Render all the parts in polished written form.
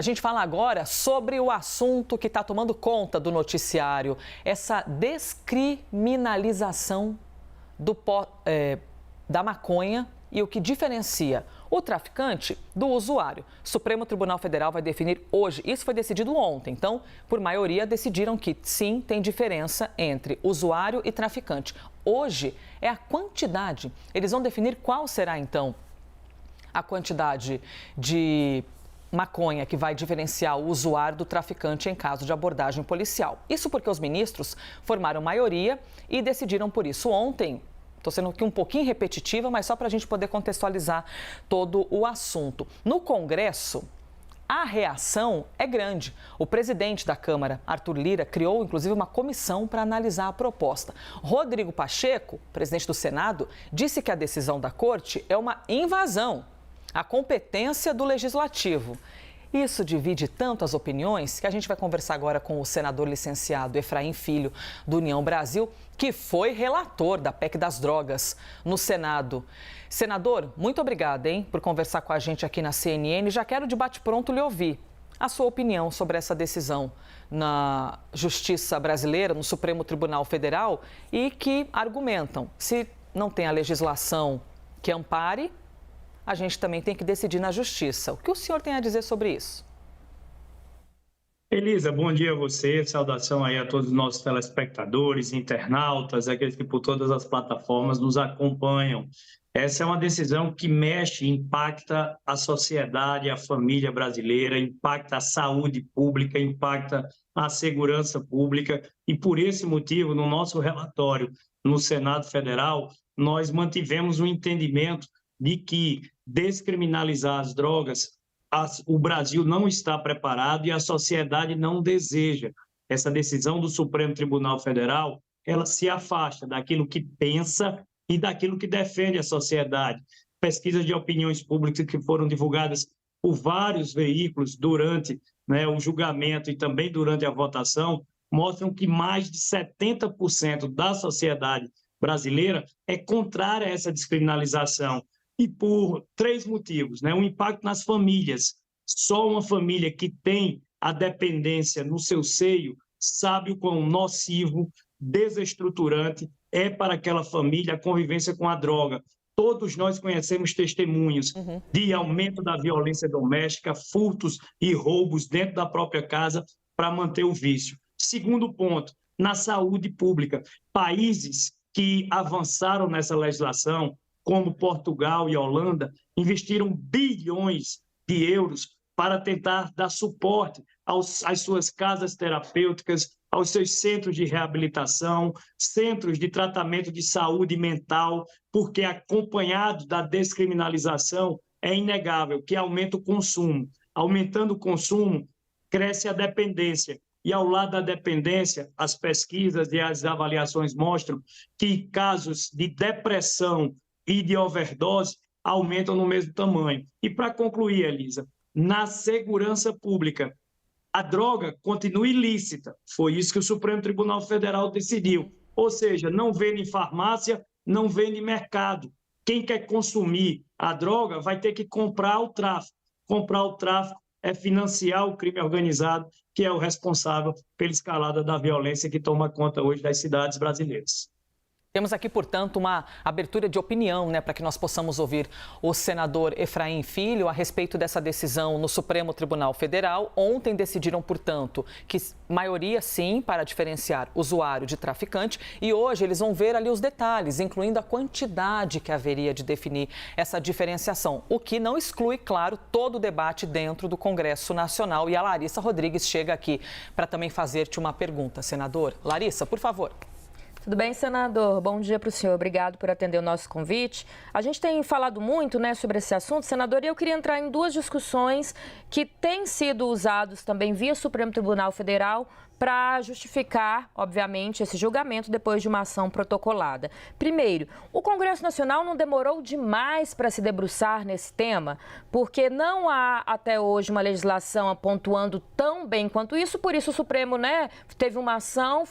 A gente fala agora sobre o assunto que está tomando conta do noticiário, essa descriminalização da maconha e o que diferencia o traficante do usuário. O Supremo Tribunal Federal vai definir hoje, isso foi decidido ontem, então, por maioria, decidiram que sim, tem diferença entre usuário e traficante. Hoje é a quantidade, eles vão definir qual será então a quantidade de maconha que vai diferenciar o usuário do traficante em caso de abordagem policial. Isso porque os ministros formaram maioria e decidiram por isso ontem. Estou sendo aqui um pouquinho repetitiva, mas só para a gente poder contextualizar todo o assunto. No Congresso, a reação é grande. O presidente da Câmara, Arthur Lira, criou inclusive uma comissão para analisar a proposta. Rodrigo Pacheco, presidente do Senado, disse que a decisão da Corte é uma invasão à competência do Legislativo. Isso divide tanto as opiniões que a gente vai conversar agora com o senador licenciado Efraim Filho, do União Brasil, que foi relator da PEC das drogas no Senado. Senador, muito obrigada, por conversar com a gente aqui na CNN. Já quero de bate-pronto lhe ouvir a sua opinião sobre essa decisão na Justiça brasileira, no Supremo Tribunal Federal, e que argumentam, se não tem a legislação que ampare, a gente também tem que decidir na Justiça. O que o senhor tem a dizer sobre isso? Elisa, bom dia a você, saudação aí a todos os nossos telespectadores, internautas, aqueles que por todas as plataformas nos acompanham. Essa é uma decisão que mexe, impacta a sociedade, a família brasileira, impacta a saúde pública, impacta a segurança pública e por esse motivo, no nosso relatório no Senado Federal, nós mantivemos um entendimento de que descriminalizar as drogas, o Brasil não está preparado e a sociedade não deseja. Essa decisão do Supremo Tribunal Federal, ela se afasta daquilo que pensa e daquilo que defende a sociedade. Pesquisas de opiniões públicas que foram divulgadas por vários veículos durante o julgamento e também durante a votação, mostram que mais de 70% da sociedade brasileira é contrária a essa descriminalização. E por três motivos, o impacto nas famílias. Só uma família que tem a dependência no seu seio sabe o quão nocivo, desestruturante é para aquela família a convivência com a droga. Todos nós conhecemos testemunhos de aumento da violência doméstica, furtos e roubos dentro da própria casa para manter o vício. Segundo ponto, na saúde pública. Países que avançaram nessa legislação, como Portugal e Holanda, investiram bilhões de euros para tentar dar suporte às suas casas terapêuticas, aos seus centros de reabilitação, centros de tratamento de saúde mental, porque acompanhado da descriminalização é inegável que aumenta o consumo. Aumentando o consumo, cresce a dependência. E ao lado da dependência, as pesquisas e as avaliações mostram que casos de depressão e de overdose aumentam no mesmo tamanho. E para concluir, Elisa, na segurança pública, a droga continua ilícita. Foi isso que o Supremo Tribunal Federal decidiu. Ou seja, não vende em farmácia, não vende em mercado. Quem quer consumir a droga vai ter que comprar o tráfico. Comprar o tráfico é financiar o crime organizado, que é o responsável pela escalada da violência que toma conta hoje das cidades brasileiras. Temos aqui, portanto, uma abertura de opinião, para que nós possamos ouvir o senador Efraim Filho a respeito dessa decisão no Supremo Tribunal Federal. Ontem decidiram, portanto, que maioria sim para diferenciar usuário de traficante e hoje eles vão ver ali os detalhes, incluindo a quantidade que haveria de definir essa diferenciação, o que não exclui, claro, todo o debate dentro do Congresso Nacional. E a Larissa Rodrigues chega aqui para também fazer-te uma pergunta, senador. Larissa, por favor. Tudo bem, senador? Bom dia para o senhor. Obrigado por atender o nosso convite. A gente tem falado muito, sobre esse assunto, senador, e eu queria entrar em duas discussões que têm sido usados também via Supremo Tribunal Federal para justificar, obviamente, esse julgamento depois de uma ação protocolada. Primeiro, o Congresso Nacional não demorou demais para se debruçar nesse tema, porque não há até hoje uma legislação pontuando tão bem quanto isso, por isso o Supremo, teve uma ação,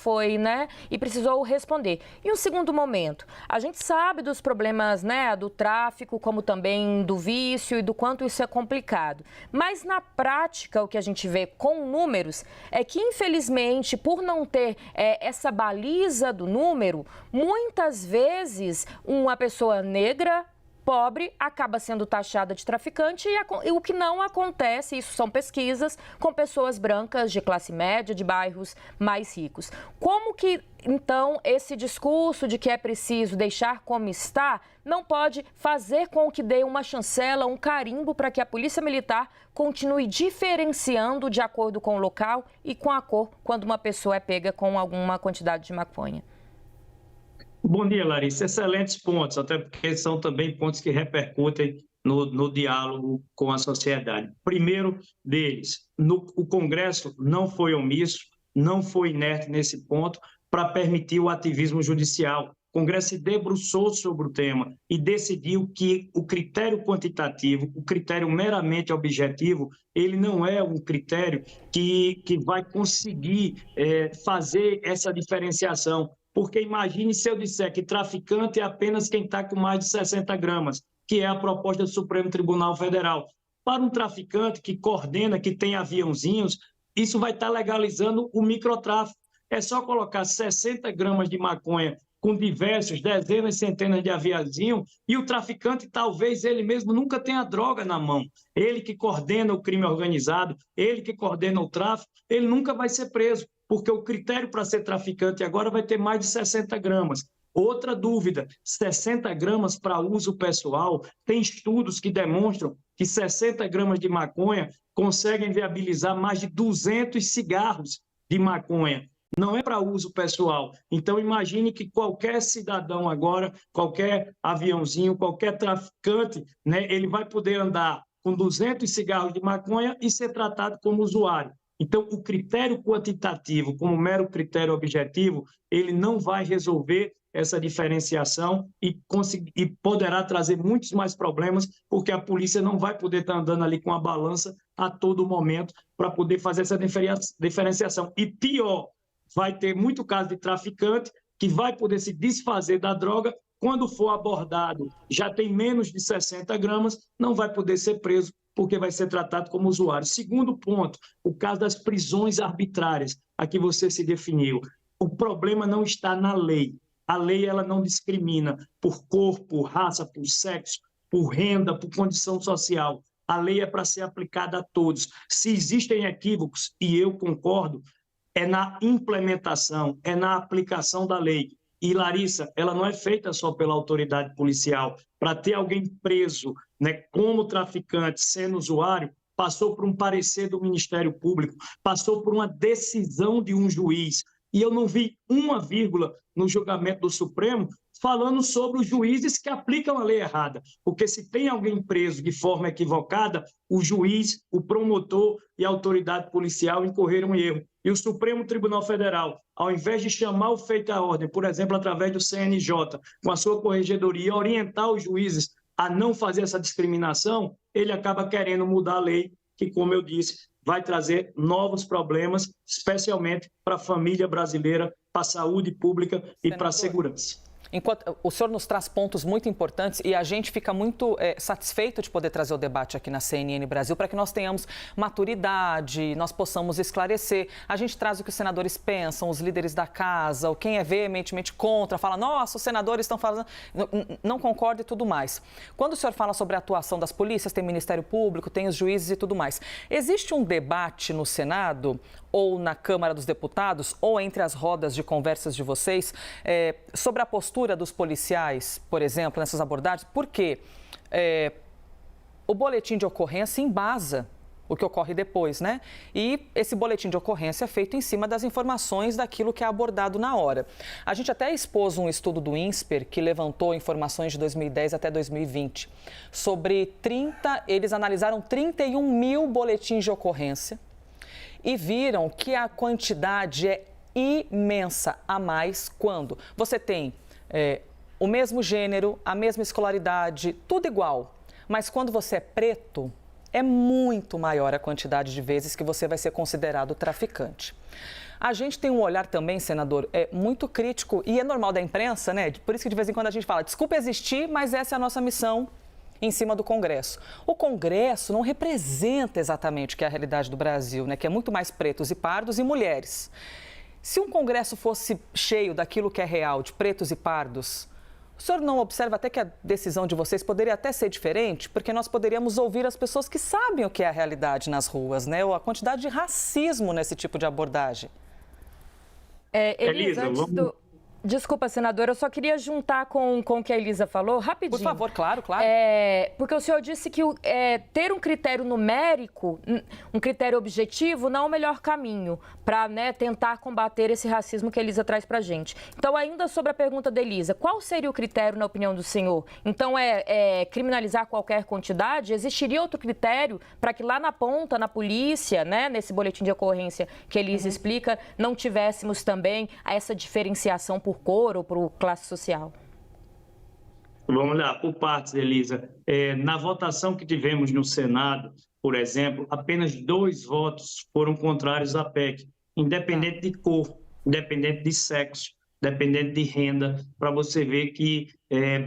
e precisou responder. E um segundo momento, a gente sabe dos problemas, do tráfico, como também do vício e do quanto isso é complicado. Mas na prática, o que a gente vê com números é que, infelizmente, por não ter essa baliza do número, muitas vezes uma pessoa negra, pobre, acaba sendo taxada de traficante e o que não acontece, isso são pesquisas, com pessoas brancas de classe média, de bairros mais ricos. Como que, então, esse discurso de que é preciso deixar como está não pode fazer com que dê uma chancela, um carimbo para que a Polícia Militar continue diferenciando de acordo com o local e com a cor quando uma pessoa é pega com alguma quantidade de maconha? Bom dia, Larissa. Excelentes pontos, até porque são também pontos que repercutem no diálogo com a sociedade. Primeiro deles, o Congresso não foi omisso, não foi inerte nesse ponto para permitir o ativismo judicial. O Congresso se debruçou sobre o tema e decidiu que o critério quantitativo, o critério meramente objetivo, ele não é um critério que vai conseguir fazer essa diferenciação. Porque imagine se eu disser que traficante é apenas quem está com mais de 60 gramas, que é a proposta do Supremo Tribunal Federal. Para um traficante que coordena, que tem aviãozinhos, isso vai estar legalizando o microtráfico. É só colocar 60 gramas de maconha com diversos, dezenas, centenas de aviãozinhos, e o traficante, talvez ele mesmo nunca tenha droga na mão. Ele que coordena o crime organizado, ele que coordena o tráfico, ele nunca vai ser preso, porque o critério para ser traficante agora vai ter mais de 60 gramas. Outra dúvida, 60 gramas para uso pessoal, tem estudos que demonstram que 60 gramas de maconha conseguem viabilizar mais de 200 cigarros de maconha. Não é para uso pessoal. Então, imagine que qualquer cidadão agora, qualquer aviãozinho, qualquer traficante, ele vai poder andar com 200 cigarros de maconha e ser tratado como usuário. Então, o critério quantitativo, como mero critério objetivo, ele não vai resolver essa diferenciação e poderá trazer muitos mais problemas, porque a polícia não vai poder estar andando ali com a balança a todo momento para poder fazer essa diferenciação. E pior, vai ter muito caso de traficante que vai poder se desfazer da droga, quando for abordado, já tem menos de 60 gramas, não vai poder ser preso, porque vai ser tratado como usuário. Segundo ponto, o caso das prisões arbitrárias, a que você se definiu. O problema não está na lei. A lei ela não discrimina por cor, por raça, por sexo, por renda, por condição social. A lei é para ser aplicada a todos. Se existem equívocos, e eu concordo, é na implementação, é na aplicação da lei. E, Larissa, ela não é feita só pela autoridade policial. Para ter alguém preso, como traficante, sendo usuário, passou por um parecer do Ministério Público, passou por uma decisão de um juiz. E eu não vi uma vírgula no julgamento do Supremo falando sobre os juízes que aplicam a lei errada. Porque se tem alguém preso de forma equivocada, o juiz, o promotor e a autoridade policial incorreram em erro. E o Supremo Tribunal Federal, ao invés de chamar o feito à ordem, por exemplo, através do CNJ, com a sua corregedoria, orientar os juízes a não fazer essa discriminação, ele acaba querendo mudar a lei, que, como eu disse, vai trazer novos problemas, especialmente para a família brasileira, para a saúde pública e para a segurança. Enquanto o senhor nos traz pontos muito importantes e a gente fica muito satisfeito de poder trazer o debate aqui na CNN Brasil para que nós tenhamos maturidade, nós possamos esclarecer. A gente traz o que os senadores pensam, os líderes da casa, ou quem é veementemente contra, fala, nossa, os senadores estão falando, não concorda e tudo mais. Quando o senhor fala sobre a atuação das polícias, tem Ministério Público, tem os juízes e tudo mais. Existe um debate no Senado ou na Câmara dos Deputados, ou entre as rodas de conversas de vocês, sobre a postura dos policiais, por exemplo, nessas abordagens? Porque o boletim de ocorrência embasa o que ocorre depois, né? E esse boletim de ocorrência é feito em cima das informações daquilo que é abordado na hora. A gente até expôs um estudo do INSPER, que levantou informações de 2010 até 2020, sobre eles analisaram 31 mil boletins de ocorrência, e viram que a quantidade é imensa a mais quando você tem o mesmo gênero, a mesma escolaridade, tudo igual. Mas quando você é preto, é muito maior a quantidade de vezes que você vai ser considerado traficante. A gente tem um olhar também, senador, muito crítico e é normal da imprensa, né? Por isso que de vez em quando a gente fala, desculpa existir, mas essa é a nossa missão em cima do Congresso. O Congresso não representa exatamente o que é a realidade do Brasil, né? Que é muito mais pretos e pardos e mulheres. Se um Congresso fosse cheio daquilo que é real, de pretos e pardos, o senhor não observa até que a decisão de vocês poderia até ser diferente? Porque nós poderíamos ouvir as pessoas que sabem o que é a realidade nas ruas, né? Ou a quantidade de racismo nesse tipo de abordagem. Elisa, Desculpa, senadora, eu só queria juntar com o que a Elisa falou, rapidinho. Por favor, claro. Porque o senhor disse que ter um critério numérico, um critério objetivo, não é o melhor caminho para, né, tentar combater esse racismo que a Elisa traz para a gente. Então, ainda sobre a pergunta da Elisa, qual seria o critério, na opinião do senhor? Então, criminalizar qualquer quantidade? Existiria outro critério para que lá na ponta, na polícia, né, nesse boletim de ocorrência que a Elisa explica, não tivéssemos também essa diferenciação por cor ou por classe social? Vamos lá, por partes, Elisa. Na votação que tivemos no Senado, por exemplo, apenas 2 votos foram contrários à PEC, independente de cor, independente de sexo, independente de renda, para você ver que,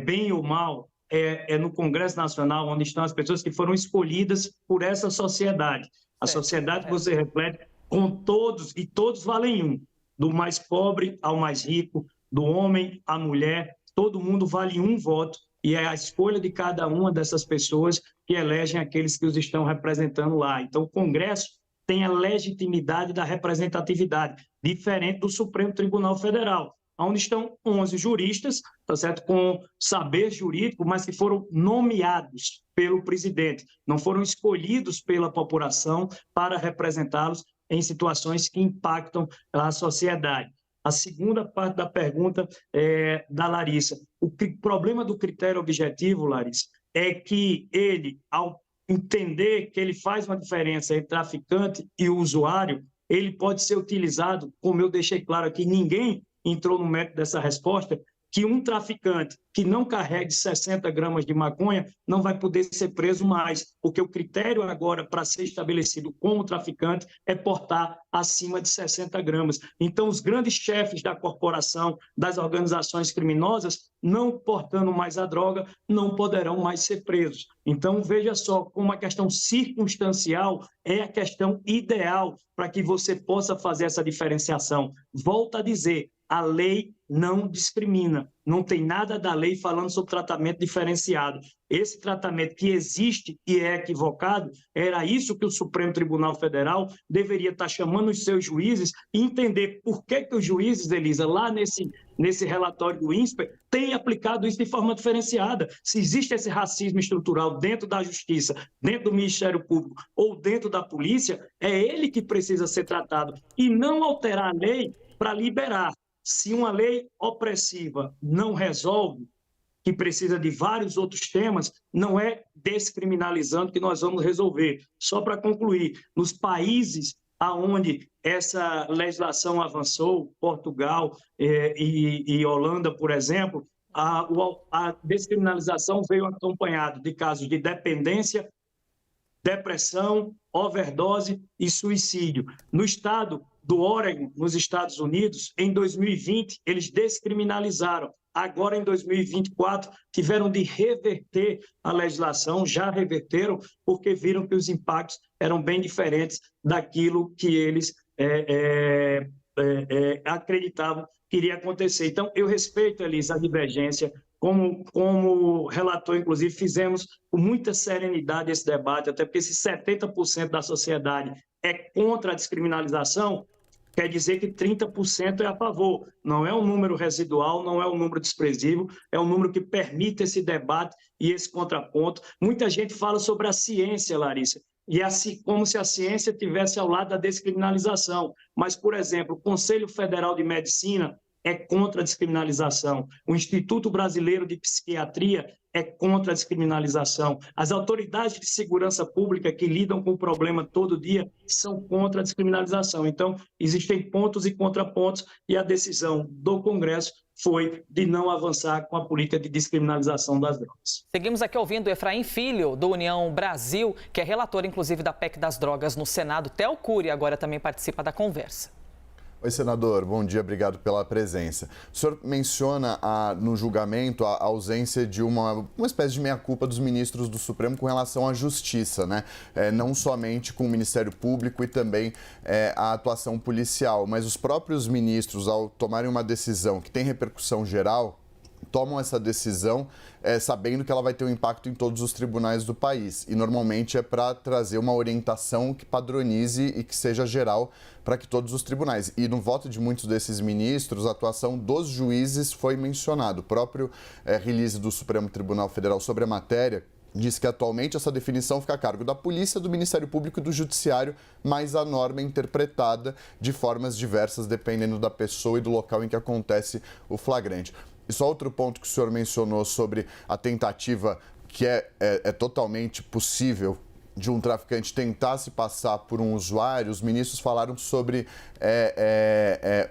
bem ou mal, é no Congresso Nacional onde estão as pessoas que foram escolhidas por essa sociedade. A sociedade que você reflete com todos, e todos valem um. Do mais pobre ao mais rico, do homem à mulher, todo mundo vale um voto e é a escolha de cada uma dessas pessoas que elegem aqueles que os estão representando lá. Então, o Congresso tem a legitimidade da representatividade, diferente do Supremo Tribunal Federal, onde estão 11 juristas, tá certo? Com saber jurídico, mas que foram nomeados pelo presidente, não foram escolhidos pela população para representá-los em situações que impactam a sociedade. A segunda parte da pergunta da Larissa. O problema do critério objetivo, Larissa, é que ele, ao entender que ele faz uma diferença entre traficante e usuário, ele pode ser utilizado, como eu deixei claro aqui, ninguém entrou no mérito dessa resposta, que um traficante que não carregue 60 gramas de maconha não vai poder ser preso mais, porque o critério agora para ser estabelecido como traficante é portar acima de 60 gramas. Então, os grandes chefes da corporação, das organizações criminosas, não portando mais a droga, não poderão mais ser presos. Então, veja só como a questão circunstancial é a questão ideal para que você possa fazer essa diferenciação. Volto a dizer, a lei não discrimina, não tem nada da lei falando sobre tratamento diferenciado. Esse tratamento que existe e é equivocado, era isso que o Supremo Tribunal Federal deveria estar chamando os seus juízes e entender por que os juízes, Elisa, lá nesse relatório do INSPER, têm aplicado isso de forma diferenciada. Se existe esse racismo estrutural dentro da Justiça, dentro do Ministério Público ou dentro da Polícia, é ele que precisa ser tratado e não alterar a lei para liberar. Se uma lei opressiva não resolve, que precisa de vários outros temas, não é descriminalizando que nós vamos resolver. Só para concluir, nos países aonde essa legislação avançou, Portugal e Holanda, por exemplo, a descriminalização veio acompanhada de casos de dependência, depressão, overdose e suicídio. No estado do Oregon, nos Estados Unidos, em 2020, eles descriminalizaram. Agora, em 2024, tiveram de reverter a legislação, já reverteram, porque viram que os impactos eram bem diferentes daquilo que eles acreditavam que iria acontecer. Então, eu respeito, Elisa, a divergência. Como relator, inclusive, fizemos com muita serenidade esse debate, até porque se 70% da sociedade é contra a descriminalização, quer dizer que 30% é a favor. Não é um número residual, não é um número desprezível, é um número que permite esse debate e esse contraponto. Muita gente fala sobre a ciência, Larissa, e assim, como se a ciência estivesse ao lado da descriminalização. Mas, por exemplo, o Conselho Federal de Medicina é contra a descriminalização. O Instituto Brasileiro de Psiquiatria é contra a descriminalização. As autoridades de segurança pública que lidam com o problema todo dia são contra a descriminalização. Então, existem pontos e contrapontos e a decisão do Congresso foi de não avançar com a política de descriminalização das drogas. Seguimos aqui ouvindo Efraim Filho, do União Brasil, que é relator, inclusive, da PEC das drogas no Senado. Theo Cury agora também participa da conversa. Oi, senador. Bom dia, obrigado pela presença. O senhor menciona no julgamento a ausência de uma espécie de meia-culpa dos ministros do Supremo com relação à justiça, né? Não somente com o Ministério Público e também a atuação policial, mas os próprios ministros, ao tomarem uma decisão que tem repercussão geral, tomam essa decisão sabendo que ela vai ter um impacto em todos os tribunais do país. E normalmente é para trazer uma orientação que padronize e que seja geral para que todos os tribunais. E no voto de muitos desses ministros, a atuação dos juízes foi mencionada. O próprio release do Supremo Tribunal Federal sobre a matéria diz que atualmente essa definição fica a cargo da Polícia, do Ministério Público e do Judiciário, mas a norma é interpretada de formas diversas dependendo da pessoa e do local em que acontece o flagrante. E só outro ponto que o senhor mencionou sobre a tentativa que é totalmente possível de um traficante tentar se passar por um usuário, os ministros falaram sobre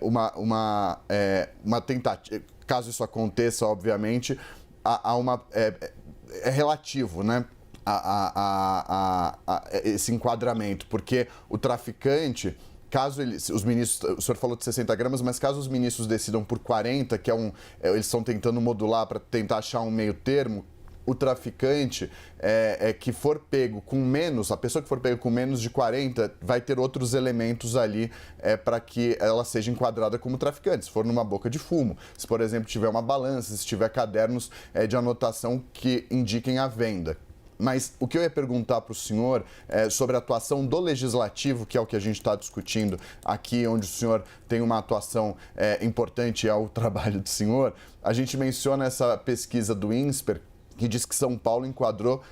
uma tentativa, caso isso aconteça, obviamente, é relativo, né? Esse enquadramento, porque o traficante, caso os ministros, o senhor falou de 60 gramas, mas caso os ministros decidam por 40, que eles estão tentando modular para tentar achar um meio termo, o traficante que for pego com menos, a pessoa que for pega com menos de 40 vai ter outros elementos ali para que ela seja enquadrada como traficante. Se for numa boca de fumo, se por exemplo tiver uma balança, se tiver cadernos de anotação que indiquem a venda. Mas o que eu ia perguntar para o senhor é sobre a atuação do Legislativo, que é o que a gente está discutindo aqui, onde o senhor tem uma atuação importante ao trabalho do senhor. A gente menciona essa pesquisa do INSPER, que diz que São Paulo enquadrou,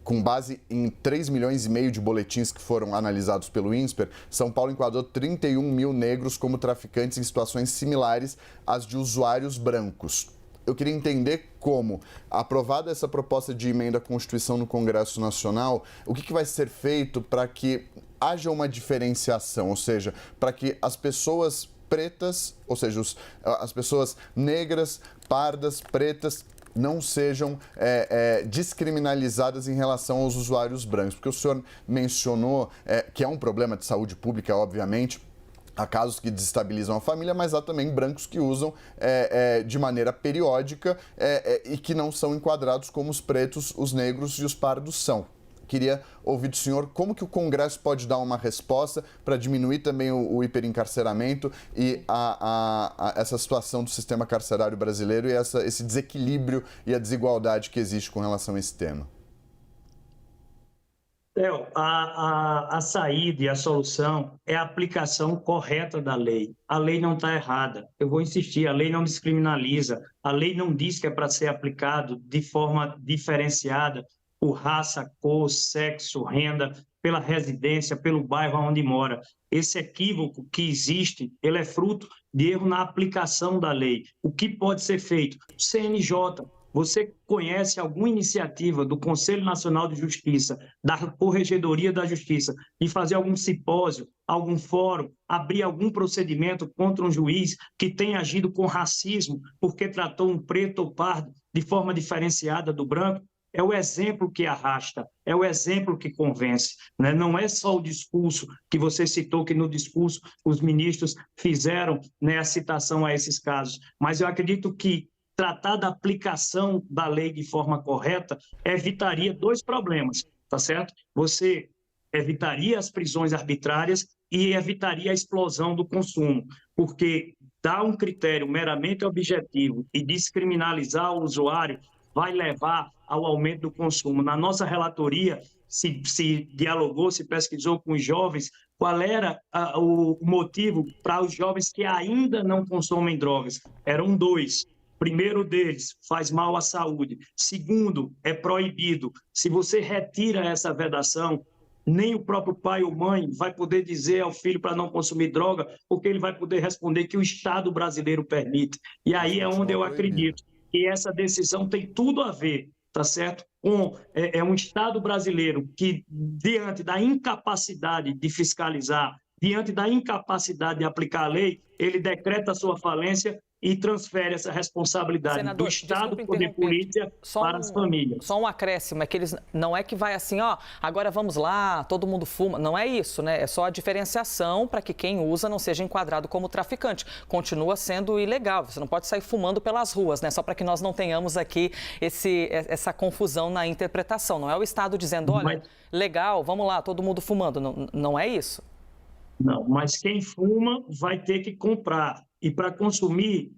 com base em 3,5 milhões de boletins que foram analisados pelo INSPER, São Paulo enquadrou 31 mil negros como traficantes em situações similares às de usuários brancos. Eu queria entender como, aprovada essa proposta de emenda à Constituição no Congresso Nacional, o que vai ser feito para que haja uma diferenciação, ou seja, para que as pessoas pretas, ou seja, as pessoas negras, pardas, pretas, não sejam descriminalizadas em relação aos usuários brancos. Porque o senhor mencionou que é um problema de saúde pública, obviamente. Há casos que desestabilizam a família, mas há também brancos que usam de maneira periódica e que não são enquadrados como os pretos, os negros e os pardos são. Queria ouvir do senhor como que o Congresso pode dar uma resposta para diminuir também o hiperencarceramento e essa situação do sistema carcerário brasileiro e esse desequilíbrio e a desigualdade que existe com relação a esse tema. Theo, a saída e a solução é a aplicação correta da lei. A lei não está errada. Eu vou insistir, a lei não descriminaliza. A lei não diz que é para ser aplicado de forma diferenciada por raça, cor, sexo, renda, pela residência, pelo bairro onde mora. Esse equívoco que existe, ele é fruto de erro na aplicação da lei. O que pode ser feito? CNJ. Você conhece alguma iniciativa do Conselho Nacional de Justiça, da Corregedoria da Justiça, de fazer algum simpósio, algum fórum, abrir algum procedimento contra um juiz que tenha agido com racismo porque tratou um preto ou pardo de forma diferenciada do branco? É o exemplo que arrasta, é o exemplo que convence, né? Não é só o discurso que você citou, que no discurso os ministros fizeram, né, a citação a esses casos, mas eu acredito que tratar da aplicação da lei de forma correta evitaria dois problemas, tá certo? Você evitaria as prisões arbitrárias e evitaria a explosão do consumo, porque dar um critério meramente objetivo e descriminalizar o usuário vai levar ao aumento do consumo. Na nossa relatoria, se dialogou, se pesquisou com os jovens, qual era o motivo para os jovens que ainda não consomem drogas. Eram dois. Primeiro deles, faz mal à saúde. Segundo, é proibido. Se você retira essa vedação, nem o próprio pai ou mãe vai poder dizer ao filho para não consumir droga, porque ele vai poder responder que o Estado brasileiro permite. E aí é onde eu acredito que essa decisão tem tudo a ver, tá certo? Com um Estado brasileiro que, diante da incapacidade de fiscalizar, diante da incapacidade de aplicar a lei, ele decreta a sua falência e transfere essa responsabilidade Senador, do Estado, do poder polícia, para as famílias. Só um acréscimo, é que eles não é que vai assim, ó, agora vamos lá, todo mundo fuma. Não é isso, né? É só a diferenciação para que quem usa não seja enquadrado como traficante. Continua sendo ilegal, você não pode sair fumando pelas ruas, né? Só para que nós não tenhamos aqui essa confusão na interpretação. Não é o Estado dizendo, olha, legal, vamos lá, todo mundo fumando. Não é isso. Não, mas quem fuma vai ter que comprar. E para consumir,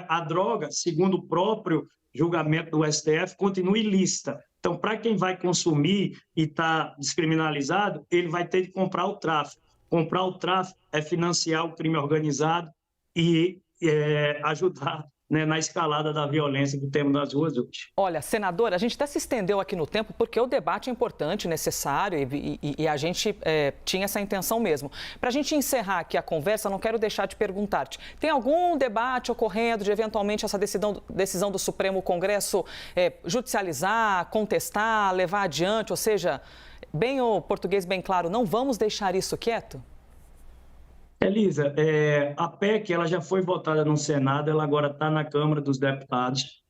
a droga, segundo o próprio julgamento do STF, continua ilícita. Então, para quem vai consumir e está descriminalizado, ele vai ter que comprar o tráfico. Comprar o tráfico é financiar o crime organizado e ajudar, né, na escalada da violência que temos nas ruas hoje. Olha, senador, a gente até se estendeu aqui no tempo porque o debate é importante, necessário e a gente tinha essa intenção mesmo. Para a gente encerrar aqui a conversa, não quero deixar de perguntar-te, tem algum debate ocorrendo de eventualmente essa decisão do Supremo Congresso judicializar, contestar, levar adiante, ou seja, bem o português bem claro, não vamos deixar isso quieto? Elisa, a PEC ela já foi votada no Senado, ela agora está na Câmara dos Deputados.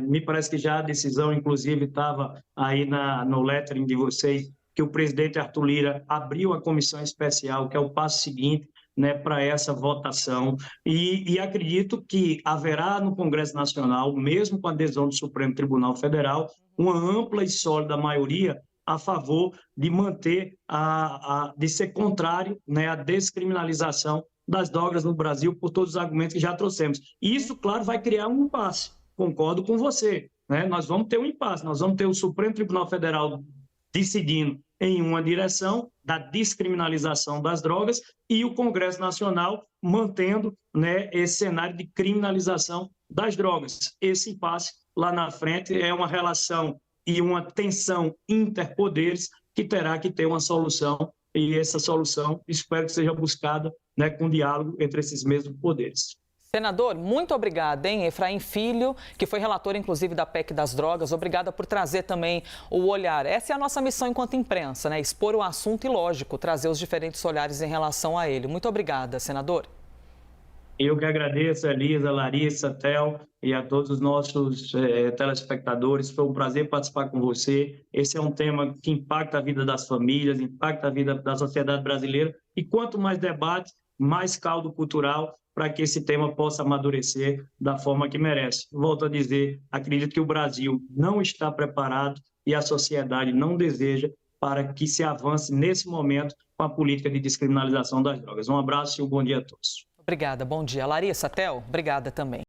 Me parece que já a decisão, inclusive, estava aí no lettering de vocês, que o presidente Arthur Lira abriu a comissão especial, que é o passo seguinte, né, para essa votação. E acredito que haverá no Congresso Nacional, mesmo com a adesão do Supremo Tribunal Federal, uma ampla e sólida maioria a favor de manter, de ser contrário, né, à descriminalização das drogas no Brasil, por todos os argumentos que já trouxemos. E isso, claro, vai criar um impasse. Concordo com você, né? Nós vamos ter um impasse, nós vamos ter o Supremo Tribunal Federal decidindo em uma direção da descriminalização das drogas e o Congresso Nacional mantendo, né, esse cenário de criminalização das drogas. Esse impasse lá na frente é uma relação e uma tensão interpoderes que terá que ter uma solução, e essa solução espero que seja buscada, né, com diálogo entre esses mesmos poderes. Senador, muito obrigada, hein? Efraim Filho, que foi relator, inclusive, da PEC das drogas. Obrigada por trazer também o olhar. Essa é a nossa missão enquanto imprensa, né? Expor o assunto e, lógico, trazer os diferentes olhares em relação a ele. Muito obrigada, senador. Eu que agradeço, Elisa, Larissa, Theo e a todos os nossos telespectadores. Foi um prazer participar com você. Esse é um tema que impacta a vida das famílias, impacta a vida da sociedade brasileira. E quanto mais debate, mais caldo cultural para que esse tema possa amadurecer da forma que merece. Volto a dizer, acredito que o Brasil não está preparado e a sociedade não deseja para que se avance nesse momento com a política de descriminalização das drogas. Um abraço e um bom dia a todos. Obrigada, bom dia. Larissa, Theo, obrigada também.